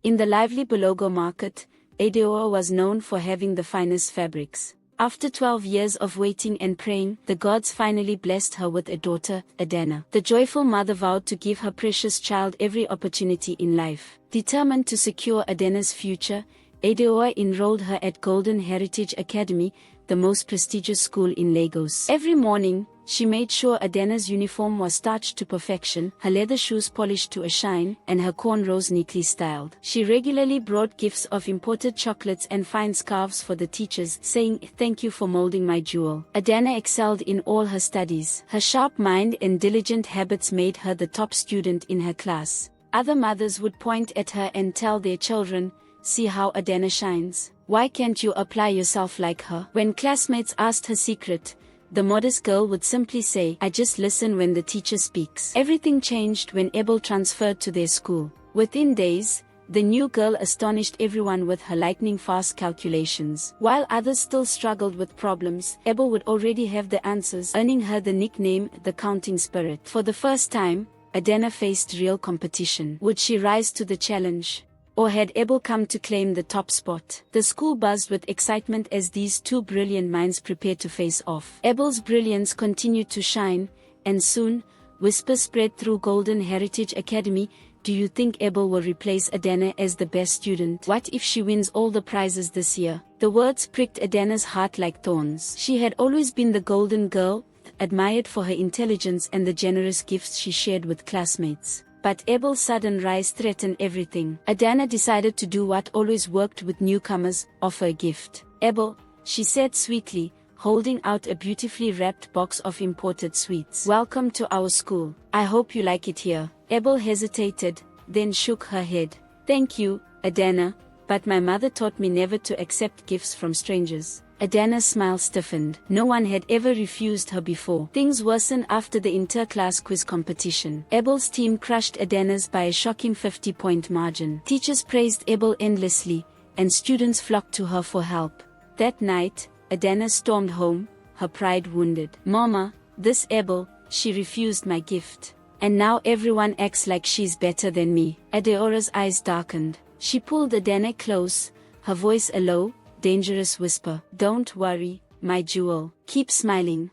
In the lively Bulago market, Adeola was known for having the finest fabrics. After 12 years of waiting and praying, the gods finally blessed her with a daughter, Adana. The joyful mother vowed to give her precious child every opportunity in life. Determined to secure Adana's future, Adeola enrolled her at Golden Heritage Academy, the most prestigious school in Lagos. Every morning, she made sure Adana's uniform was starched to perfection, her leather shoes polished to a shine, and her cornrows neatly styled. She regularly brought gifts of imported chocolates and fine scarves for the teachers, saying, "Thank you for molding my jewel." Adana excelled in all her studies. Her sharp mind and diligent habits made her the top student in her class. Other mothers would point at her and tell their children, "See how Adana shines. Why can't you apply yourself like her?" When classmates asked her secret, the modest girl would simply say, "I just listen when the teacher speaks." Everything changed when Abel transferred to their school. Within days, the new girl astonished everyone with her lightning-fast calculations. While others still struggled with problems, Abel would already have the answers, earning her the nickname, the Counting Spirit. For the first time, Adana faced real competition. Would she rise to the challenge? Or had Abel come to claim the top spot? The school buzzed with excitement as these two brilliant minds prepared to face off. Abel's brilliance continued to shine, and soon, whispers spread through Golden Heritage Academy, "Do you think Abel will replace Adana as the best student? What if she wins all the prizes this year?" The words pricked Adana's heart like thorns. She had always been the golden girl, admired for her intelligence and the generous gifts she shared with classmates. But Abel's sudden rise threatened everything. Adana decided to do what always worked with newcomers, offer a gift. "Abel," she said sweetly, holding out a beautifully wrapped box of imported sweets. "Welcome to our school. I hope you like it here." Abel hesitated, then shook her head. "Thank you, Adana, but my mother taught me never to accept gifts from strangers." Adana's smile stiffened. No one had ever refused her before. Things worsened after the inter-class quiz competition. Abel's team crushed Adana's by a shocking 50-point margin. Teachers praised Abel endlessly, and students flocked to her for help. That night, Adana stormed home, her pride wounded. "Mama, this Abel, she refused my gift. And now everyone acts like she's better than me." Adeora's eyes darkened. She pulled Adana close, her voice a low, dangerous whisper. "Don't worry, my jewel. Keep smiling.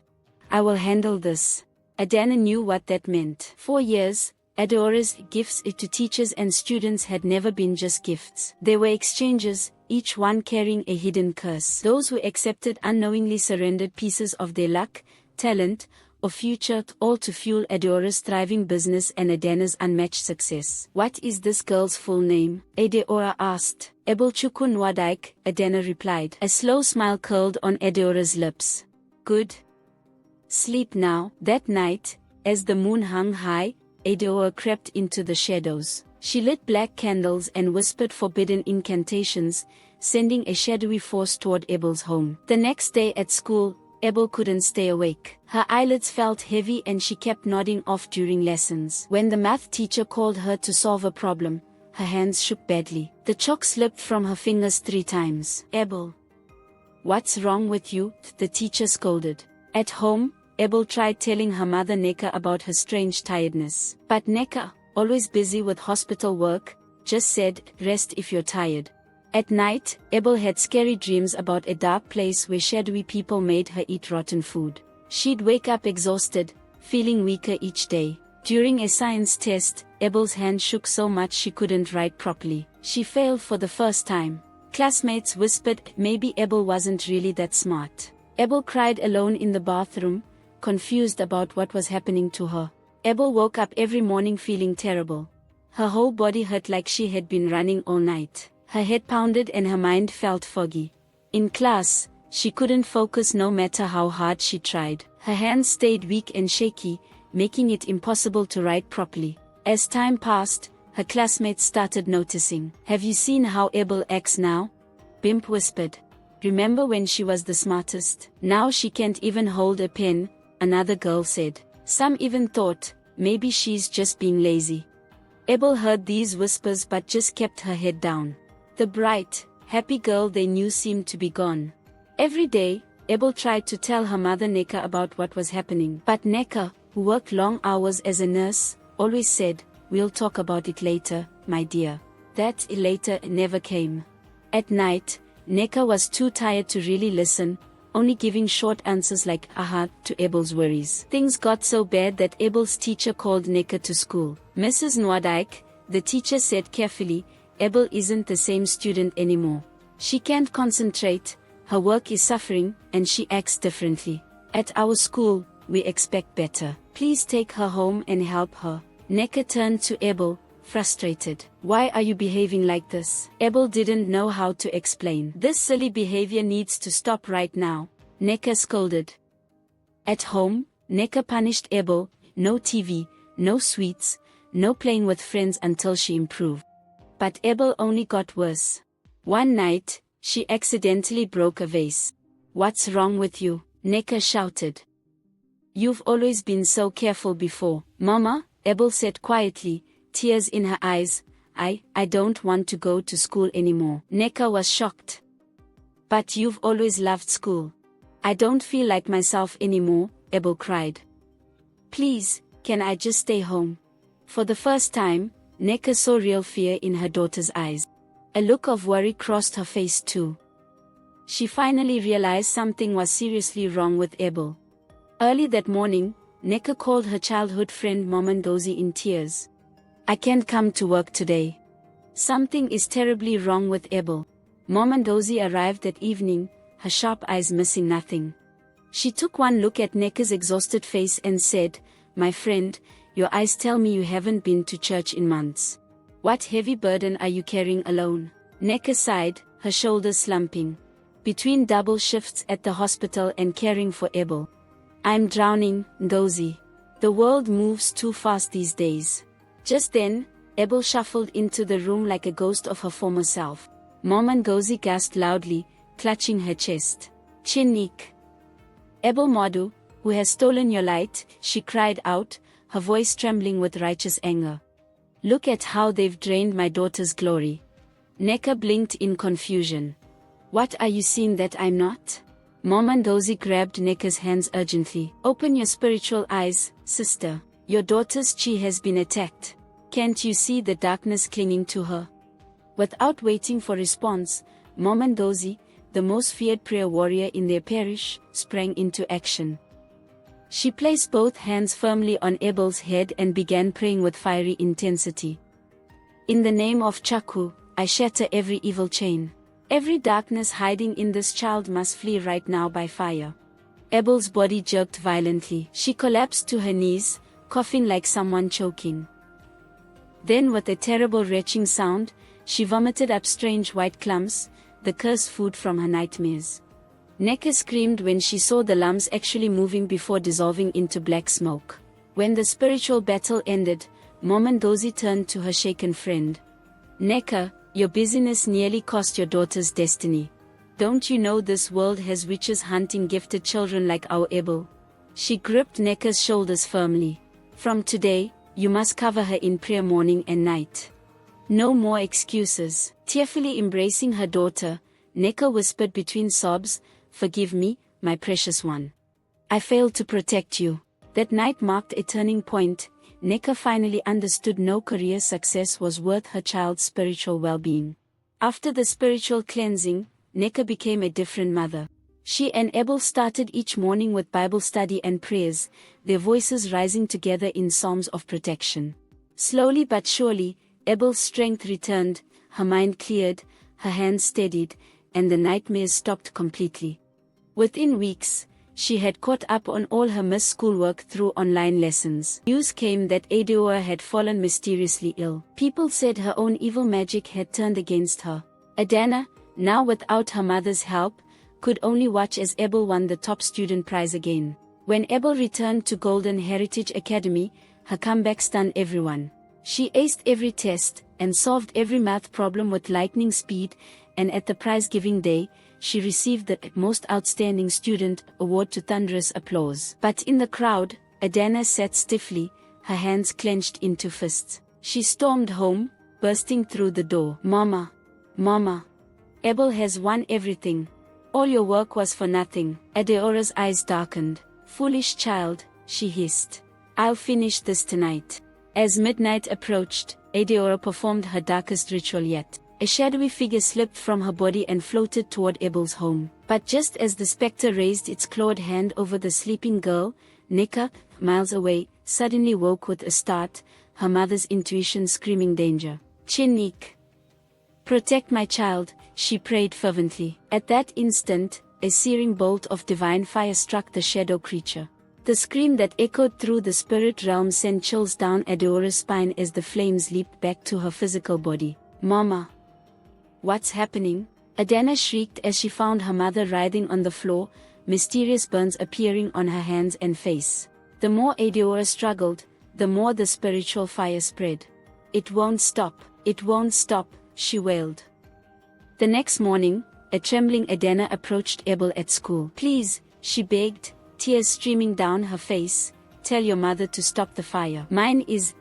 I will handle this." Adana knew what that meant. For years, Adeora's gifts to teachers and students had never been just gifts. They were exchanges, each one carrying a hidden curse. Those who accepted unknowingly surrendered pieces of their luck, talent, or future, all to fuel Adeora's thriving business and Adana's unmatched success. "What is this girl's full name?" Adeora asked. "Ebelchukwu Nwadike," Adana replied. A slow smile curled on Adeora's lips. "Good. Sleep now." That night, as the moon hung high, Adeora crept into the shadows. She lit black candles and whispered forbidden incantations, sending a shadowy force toward Abel's home. The next day at school, Abel couldn't stay awake. Her eyelids felt heavy and she kept nodding off during lessons. When the math teacher called her to solve a problem, her hands shook badly. The chalk slipped from her fingers 3 times. "Abel, what's wrong with you?" the teacher scolded. At home, Abel tried telling her mother Neka about her strange tiredness. But Neka, always busy with hospital work, just said, "Rest if you're tired." At night, Abel had scary dreams about a dark place where shadowy people made her eat rotten food. She'd wake up exhausted, feeling weaker each day. During a science test, Abel's hand shook so much she couldn't write properly. She failed for the first time. Classmates whispered maybe Abel wasn't really that smart. Abel cried alone in the bathroom, confused about what was happening to her. Abel woke up every morning feeling terrible. Her whole body hurt like she had been running all night. Her head pounded and her mind felt foggy. In class, she couldn't focus no matter how hard she tried. Her hands stayed weak and shaky, making it impossible to write properly. As time passed, her classmates started noticing. "Have you seen how Abel acts now?" Bimp whispered. "Remember when she was the smartest? Now she can't even hold a pen," another girl said. Some even thought, maybe she's just being lazy. Abel heard these whispers but just kept her head down. The bright, happy girl they knew seemed to be gone. Every day, Abel tried to tell her mother Neka about what was happening. But Neka, who worked long hours as a nurse, always said, "We'll talk about it later, my dear." That later never came. At night, Neka was too tired to really listen, only giving short answers like aha to Abel's worries. Things got so bad that Abel's teacher called Neka to school. Mrs. Nwadike, the teacher said carefully, Abel isn't the same student anymore. She can't concentrate, her work is suffering, and she acts differently. At our school, we expect better. Please take her home and help her. Neka turned to Abel, frustrated. Why are you behaving like this? Abel didn't know how to explain. This silly behavior needs to stop right now, Neka scolded. At home, Neka punished Abel, no TV, no sweets, no playing with friends until she improved. But Abel only got worse. One night, she accidentally broke a vase. What's wrong with you? Neka shouted. You've always been so careful before, Mama, Abel said quietly, tears in her eyes. I don't want to go to school anymore. Neka was shocked. But you've always loved school. I don't feel like myself anymore, Abel cried. Please, can I just stay home? For the first time, Neka saw real fear in her daughter's eyes. A look of worry crossed her face too. She finally realized something was seriously wrong with Abel. Early that morning, Neka called her childhood friend Momandozi in tears. I can't come to work today. Something is terribly wrong with Abel. Momandozi arrived that evening, her sharp eyes missing nothing. She took one look at Neka's exhausted face and said, My friend, your eyes tell me you haven't been to church in months. What heavy burden are you carrying alone? Neka sighed, her shoulders slumping. Between double shifts at the hospital and caring for Abel. I'm drowning, Ngozi. The world moves too fast these days. Just then, Abel shuffled into the room like a ghost of her former self. Mom Ngozi gasped loudly, clutching her chest. Chinik. Abel Modu, who has stolen your light, she cried out, her voice trembling with righteous anger. Look at how they've drained my daughter's glory. Neka blinked in confusion. What are you seeing that I'm not? Momandozi grabbed Neka's hands urgently. Open your spiritual eyes, sister. Your daughter's chi has been attacked. Can't you see the darkness clinging to her? Without waiting for response, Momandozi, the most feared prayer warrior in their parish, sprang into action. She placed both hands firmly on Abel's head and began praying with fiery intensity. In the name of Chaku, I shatter every evil chain. Every darkness hiding in this child must flee right now by fire. Abel's body jerked violently. She collapsed to her knees, coughing like someone choking. Then with a terrible retching sound, she vomited up strange white clumps, the cursed food from her nightmares. Neka screamed when she saw the lumps actually moving before dissolving into black smoke. When the spiritual battle ended, Momandozi turned to her shaken friend. Neka, your busyness nearly cost your daughter's destiny. Don't you know this world has witches hunting gifted children like our Abel? She gripped Neka's shoulders firmly. From today, you must cover her in prayer morning and night. No more excuses. Tearfully embracing her daughter, Neka whispered between sobs, Forgive me, my precious one. I failed to protect you. That night marked a turning point. Neka finally understood no career success was worth her child's spiritual well-being. After the spiritual cleansing, Neka became a different mother. She and Abel started each morning with Bible study and prayers, their voices rising together in psalms of protection. Slowly but surely, Abel's strength returned, her mind cleared, her hands steadied, and the nightmares stopped completely. Within weeks, she had caught up on all her missed schoolwork through online lessons. News came that Adeoa had fallen mysteriously ill. People said her own evil magic had turned against her. Adana, now without her mother's help, could only watch as Abel won the top student prize again. When Abel returned to Golden Heritage Academy, her comeback stunned everyone. She aced every test, and solved every math problem with lightning speed, and at the prize-giving day, she received the Most Outstanding Student award to thunderous applause. But in the crowd, Adana sat stiffly, her hands clenched into fists. She stormed home, bursting through the door. Mama! Mama! Abel has won everything. All your work was for nothing. Adeora's eyes darkened. Foolish child, she hissed. I'll finish this tonight. As midnight approached, Adeora performed her darkest ritual yet. A shadowy figure slipped from her body and floated toward Abel's home. But just as the specter raised its clawed hand over the sleeping girl, Nika, miles away, suddenly woke with a start, her mother's intuition screaming danger. Chinik, protect my child, she prayed fervently. At that instant, a searing bolt of divine fire struck the shadow creature. The scream that echoed through the spirit realm sent chills down Adeora's spine as the flames leaped back to her physical body. Mama! What's happening? Adana shrieked as she found her mother writhing on the floor, mysterious burns appearing on her hands and face. The more Adeora struggled, the more the spiritual fire spread. It won't stop, she wailed. The next morning, a trembling Adana approached Abel at school. Please, she begged, tears streaming down her face, tell your mother to stop the fire.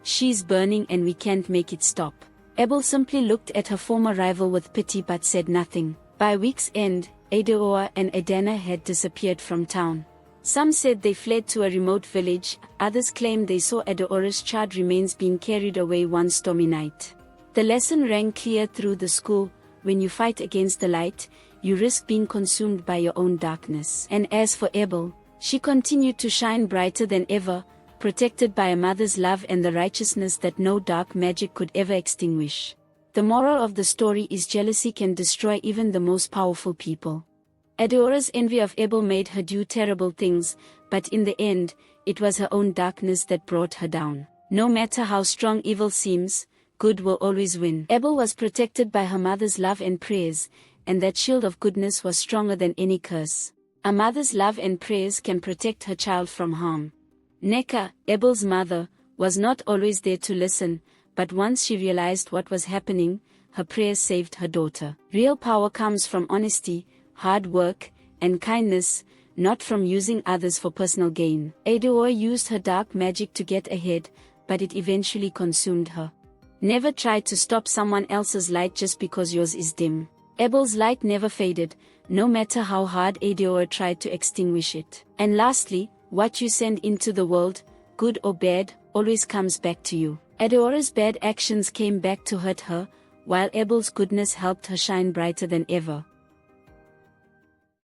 She's burning and we can't make it stop. Abel simply looked at her former rival with pity but said nothing. By week's end, Adeora and Adana had disappeared from town. Some said they fled to a remote village, others claimed they saw Adeora's charred remains being carried away one stormy night. The lesson rang clear through the school: when you fight against the light, you risk being consumed by your own darkness. And as for Abel, she continued to shine brighter than ever, protected by a mother's love and the righteousness that no dark magic could ever extinguish. The moral of the story is jealousy can destroy even the most powerful people. Adeora's envy of Abel made her do terrible things, but in the end, it was her own darkness that brought her down. No matter how strong evil seems, good will always win. Abel was protected by her mother's love and prayers, and that shield of goodness was stronger than any curse. A mother's love and prayers can protect her child from harm. Neka, Abel's mother, was not always there to listen, but once she realized what was happening, her prayers saved her daughter. Real power comes from honesty, hard work, and kindness, not from using others for personal gain. Adeora used her dark magic to get ahead, but it eventually consumed her. Never try to stop someone else's light just because yours is dim. Abel's light never faded, no matter how hard Adeora tried to extinguish it. And lastly, what you send into the world, good or bad, always comes back to you. Adeora's bad actions came back to hurt her, while Abel's goodness helped her shine brighter than ever.